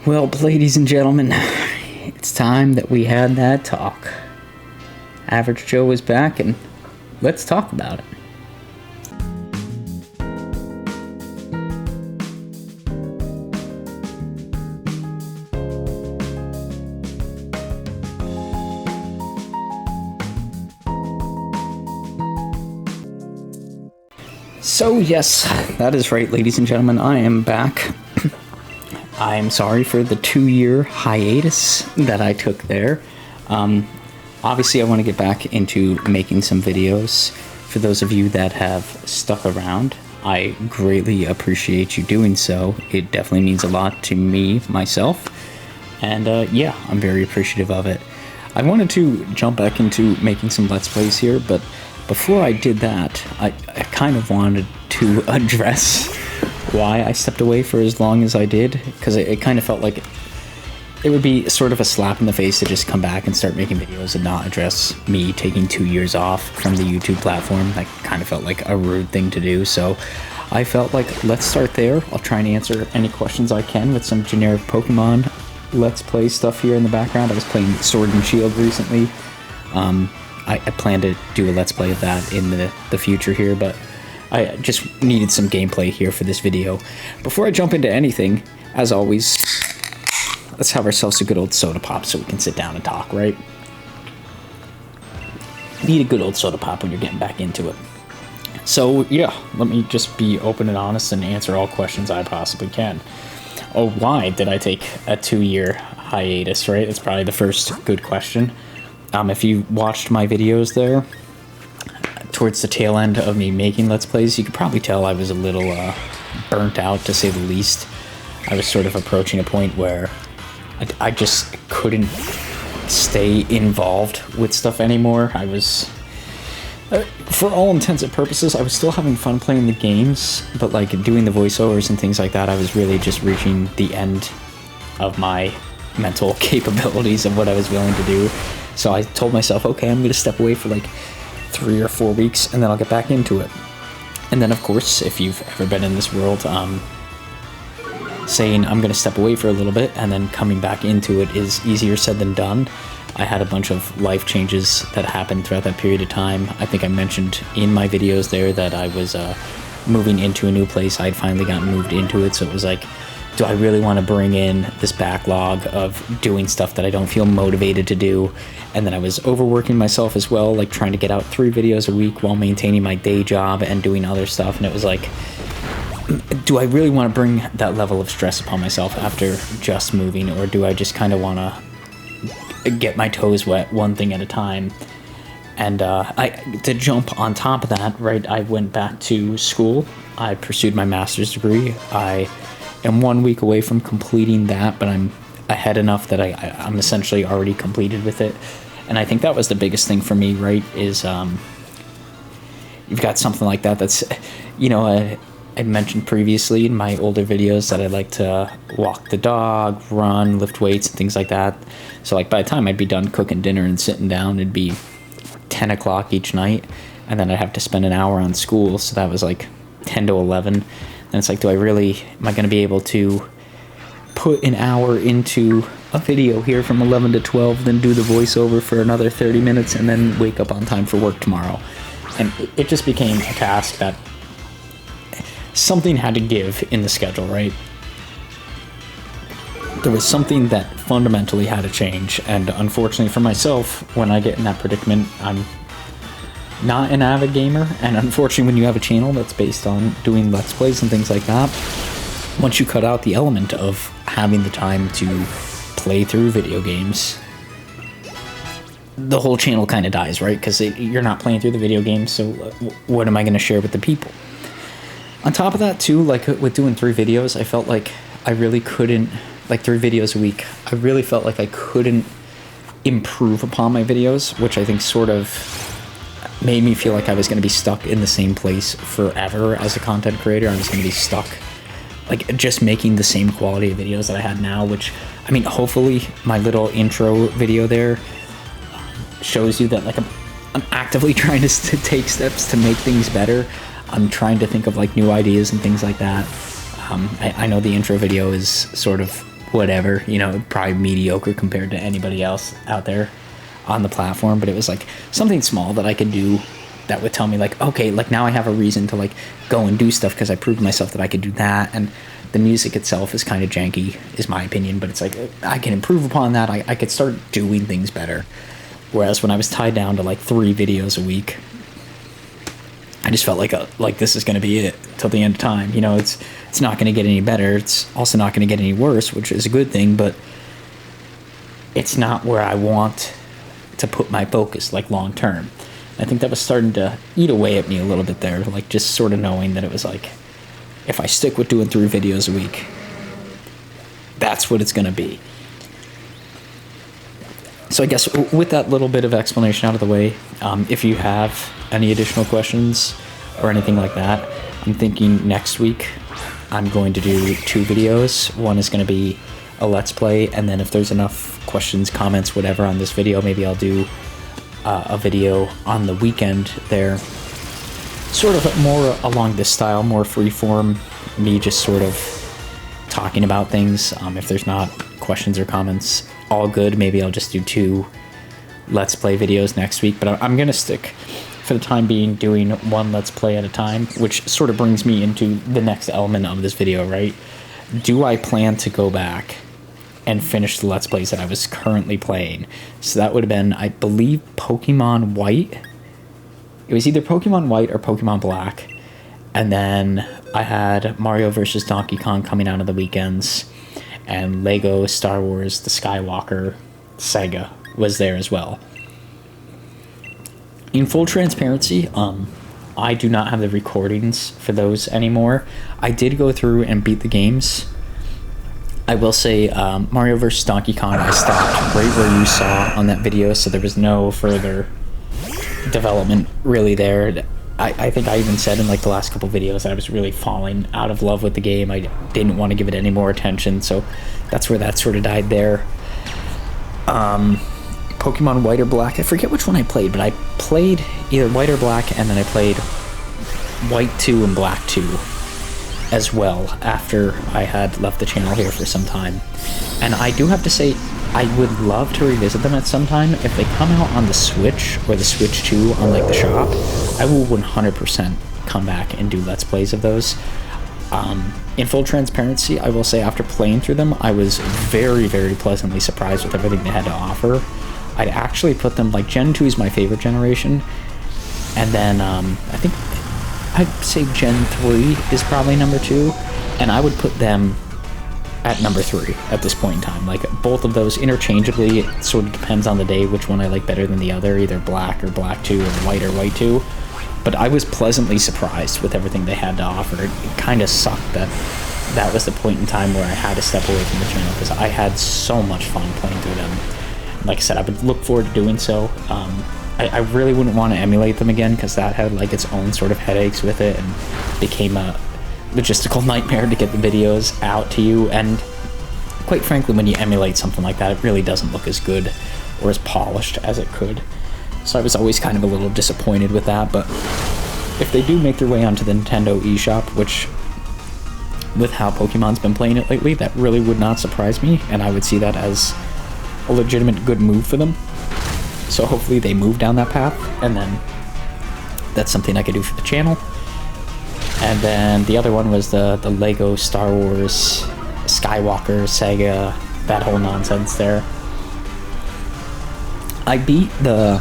Well, ladies and gentlemen, it's time that we had that talk. Average Joe is back, and let's talk about it. So yes, that is right, ladies and gentlemen, I am back. I am sorry for the 2-year hiatus that I took there. Obviously, I want to get back into making some videos. For those of you that have stuck around, I greatly appreciate you doing so. It definitely means a lot to me, myself. And yeah, I'm very appreciative of it. I wanted to jump back into making some Let's Plays here, but before I did that, I kind of wanted to address why I stepped away for as long as I did, because it kind of felt like it would be sort of a slap in the face to just come back and start making videos and not address me taking 2 years off from the YouTube platform. That kind of felt like a rude thing to do, so I felt like let's start there. I'll try and answer any questions I can with some generic Pokemon Let's Play stuff here in the background. I was playing Sword and Shield recently. I plan to do a Let's Play of that in the future here, but I just needed some gameplay here for this video. Before I jump into anything, as always, let's have ourselves a good old soda pop so we can sit down and talk, right? Need a good old soda pop when you're getting back into it. So yeah, let me just be open and honest and answer all questions I possibly can. Oh, why did I take a 2-year hiatus, right? That's probably the first good question. If you watched my videos there, towards the tail end of me making Let's Plays, you could probably tell I was a little burnt out, to say the least. I was sort of approaching a point where I just couldn't stay involved with stuff anymore. I was, for all intents and purposes, I was still having fun playing the games, but like doing the voiceovers and things like that, I was really just reaching the end of my mental capabilities of what I was willing to do. So I told myself, okay, I'm going to step away for like 3 or 4 weeks, and then I'll get back into it. And then, of course, if you've ever been in this world, saying I'm going to step away for a little bit and then coming back into it is easier said than done. I had a bunch of life changes that happened throughout that period of time. I think I mentioned in my videos there that I was moving into a new place. I'd finally gotten moved into it, so it was like, do I really want to bring in this backlog of doing stuff that I don't feel motivated to do? And then I was overworking myself as well, like trying to get out 3 videos a week while maintaining my day job and doing other stuff. And it was like, do I really want to bring that level of stress upon myself after just moving? Or do I just kind of want to get my toes wet one thing at a time? And to jump on top of that, right, I went back to school. I pursued my master's degree. I am 1 week away from completing that, but I'm ahead enough that I'm essentially already completed with it. And I think that was the biggest thing for me, right, is you've got something like that that's, you know, I mentioned previously in my older videos that I like to walk the dog, run, lift weights, and things like that. So like by the time I'd be done cooking dinner and sitting down, it'd be 10 o'clock each night, and then I'd have to spend an hour on school, so that was like 10 to 11. And it's like, am I going to be able to put an hour into a video here from 11 to 12, then do the voiceover for another 30 minutes, and then wake up on time for work tomorrow? And it just became a task that something had to give in the schedule, right? There was something that fundamentally had to change, and unfortunately for myself, when I get in that predicament, I'm not an avid gamer, and unfortunately when you have a channel that's based on doing Let's Plays and things like that, once you cut out the element of having the time to play through video games, the whole channel kind of dies, right? Because you're not playing through the video games, so what am I going to share with the people? On top of that too, like with doing 3 videos, I felt like I really couldn't, like 3 videos a week, I really felt like I couldn't improve upon my videos, which I think sort of made me feel like I was going to be stuck in the same place forever as a content creator. I was going to be stuck like just making the same quality of videos that I had now, which, I mean, hopefully my little intro video there shows you that like I'm actively trying to take steps to make things better. I'm trying to think of like new ideas and things like that. I know the intro video is sort of whatever, you know, probably mediocre compared to anybody else out there on the platform, but it was like something small that I could do that would tell me like, okay, like now I have a reason to like go and do stuff because I proved myself that I could do that. And the music itself is kind of janky, is my opinion, but it's like I can improve upon that. I could start doing things better. Whereas when I was tied down to like 3 videos a week, I just felt like this is going to be it till the end of time. You know, it's not going to get any better. It's also not going to get any worse, which is a good thing, but it's not where I want to put my focus, like, long term. I think that was starting to eat away at me a little bit there, like, just sort of knowing that it was like, if I stick with doing 3 videos a week, that's what it's going to be. So I guess with that little bit of explanation out of the way, if you have any additional questions or anything like that, I'm thinking next week I'm going to do 2 videos. One is going to be a Let's Play, and then if there's enough questions, comments, whatever on this video, maybe I'll do a video on the weekend there, sort of more along this style, more freeform, me just sort of talking about things. If there's not questions or comments, all good. Maybe I'll just do 2 Let's Play videos next week, but I'm going to stick, for the time being, doing 1 Let's Play at a time, which sort of brings me into the next element of this video, right? Do I plan to go back and finish the Let's Plays that I was currently playing? So that would have been, I believe, Pokemon White. It was either Pokemon White or Pokemon Black. And then I had Mario vs. Donkey Kong coming out of the weekends, and Lego Star Wars The Skywalker Saga was there as well. In full transparency, I do not have the recordings for those anymore. I did go through and beat the games. I will say Mario vs. Donkey Kong, I stopped right where you saw on that video, so there was no further development really there. I think I even said in like the last couple videos that I was really falling out of love with the game. I didn't want to give it any more attention, so that's where that sort of died there. Pokemon White or Black, I forget which one I played, but I played either White or Black, and then I played White 2 and Black 2 as well after I had left the channel here for some time. And I do have to say, I would love to revisit them at some time. If they come out on the Switch or the Switch 2 on like the shop, I will 100% come back and do Let's Plays of those. In full transparency, I will say after playing through them, I was very, very pleasantly surprised with everything they had to offer. I'd actually put them, like, Gen 2 is my favorite generation, and then I think I'd say Gen 3 is probably number 2, and I would put them at number 3 at this point in time. Like, both of those interchangeably, it sort of depends on the day which one I like better than the other, either Black or Black 2 or White 2. But I was pleasantly surprised with everything they had to offer. It kind of sucked that that was the point in time where I had to step away from the channel, because I had so much fun playing through them. Like I said, I would look forward to doing so. I really wouldn't want to emulate them again, because that had like its own sort of headaches with it, and became a logistical nightmare to get the videos out to you. And quite frankly, when you emulate something like that, it really doesn't look as good or as polished as it could. So I was always kind of a little disappointed with that. But if they do make their way onto the Nintendo eShop, which, with how Pokemon's been playing it lately, that really would not surprise me, and I would see that as a legitimate good move for them. So hopefully they move down that path, and then that's something I could do for the channel. And then the other one was the Lego Star Wars Skywalker Saga, that whole nonsense there. I beat the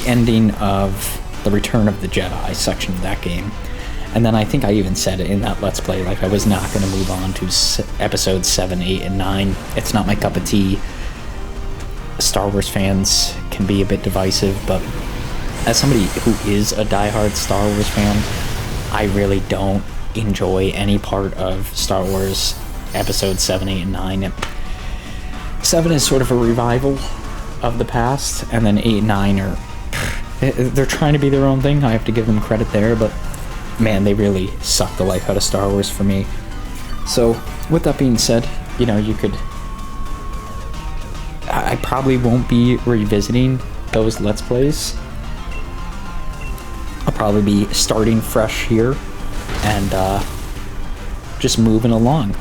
ending of the Return of the Jedi section of that game, and then I think I even said it in that Let's Play, like I was not going to move on to episodes 7, 8, and 9. It's not my cup of tea. Star Wars fans can be a bit divisive, but as somebody who is a diehard Star Wars fan, I really don't enjoy any part of Star Wars episodes 7, 8, and 9. 7 is sort of a revival of the past, and then 8 and 9 are, they're trying to be their own thing. I have to give them credit there, but man, they really suck the life out of Star Wars for me. So with that being said, you know, I probably won't be revisiting those Let's Plays. I'll probably be starting fresh here and just moving along.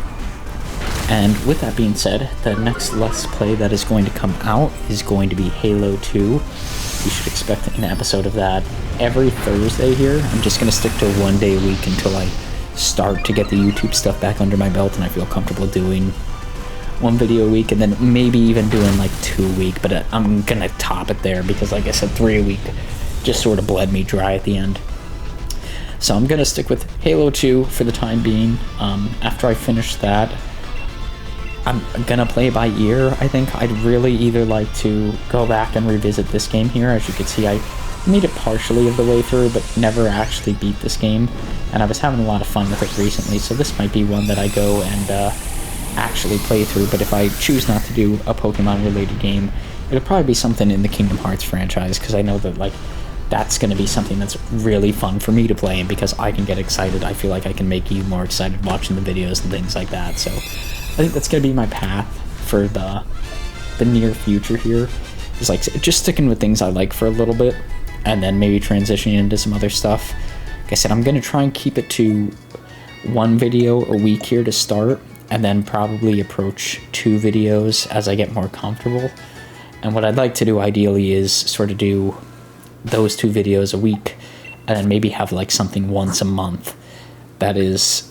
And with that being said, the next Let's Play that is going to come out is going to be Halo 2. You should expect an episode of that every Thursday here. I'm just going to stick to 1 day a week until I start to get the YouTube stuff back under my belt and I feel comfortable doing 1 video a week, and then maybe even doing like 2 a week, but I'm going to top it there because, like I said, 3 a week just sort of bled me dry at the end. So I'm going to stick with Halo 2 for the time being. After I finish that, I'm gonna play by ear. I think I'd really either like to go back and revisit this game here. As you can see, I made it partially of the way through, but never actually beat this game. And I was having a lot of fun with it recently, so this might be one that I go and actually play through. But if I choose not to do a Pokemon-related game, it'll probably be something in the Kingdom Hearts franchise, because I know that, like, that's going to be something that's really fun for me to play, and because I can get excited, I feel like I can make you more excited watching the videos and things like that. So I think that's going to be my path for the near future here, is like just sticking with things I like for a little bit and then maybe transitioning into some other stuff. Like I said, I'm going to try and keep it to 1 video a week here to start, and then probably approach 2 videos as I get more comfortable. And what I'd like to do ideally is sort of do those 2 videos a week and then maybe have like something once a month that is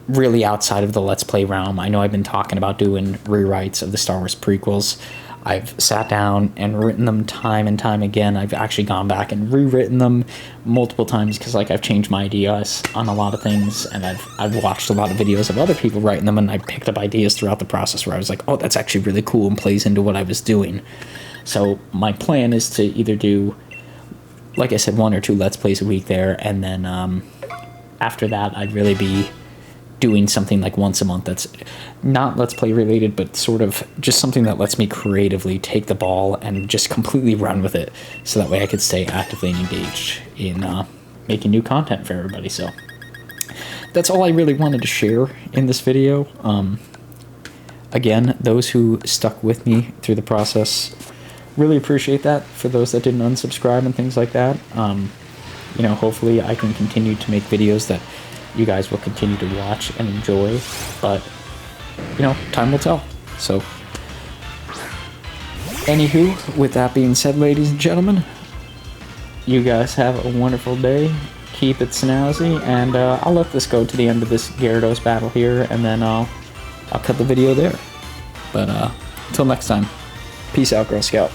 really outside of the Let's Play realm. I know I've been talking about doing rewrites of the Star Wars prequels. I've sat down and written them time and time again. I've actually gone back and rewritten them multiple times because, like, I've changed my ideas on a lot of things, and I've watched a lot of videos of other people writing them, and I picked up ideas throughout the process where I was like, oh, that's actually really cool and plays into what I was doing. So my plan is to either do, like I said, 1 or 2 Let's Plays a week there, and then after that I'd really be doing something like once a month that's not Let's Play related, but sort of just something that lets me creatively take the ball and just completely run with it, so that way I could stay actively engaged in making new content for everybody. So that's all I really wanted to share in this video. Again, those who stuck with me through the process, really appreciate that. For those that didn't unsubscribe and things like that, you know, hopefully I can continue to make videos that you guys will continue to watch and enjoy, but, you know, time will tell. So, anywho, with that being said, ladies and gentlemen, you guys have a wonderful day, keep it snazzy, and I'll let this go to the end of this Gyarados battle here, and then I'll cut the video there. But, until next time, peace out, Girl Scout.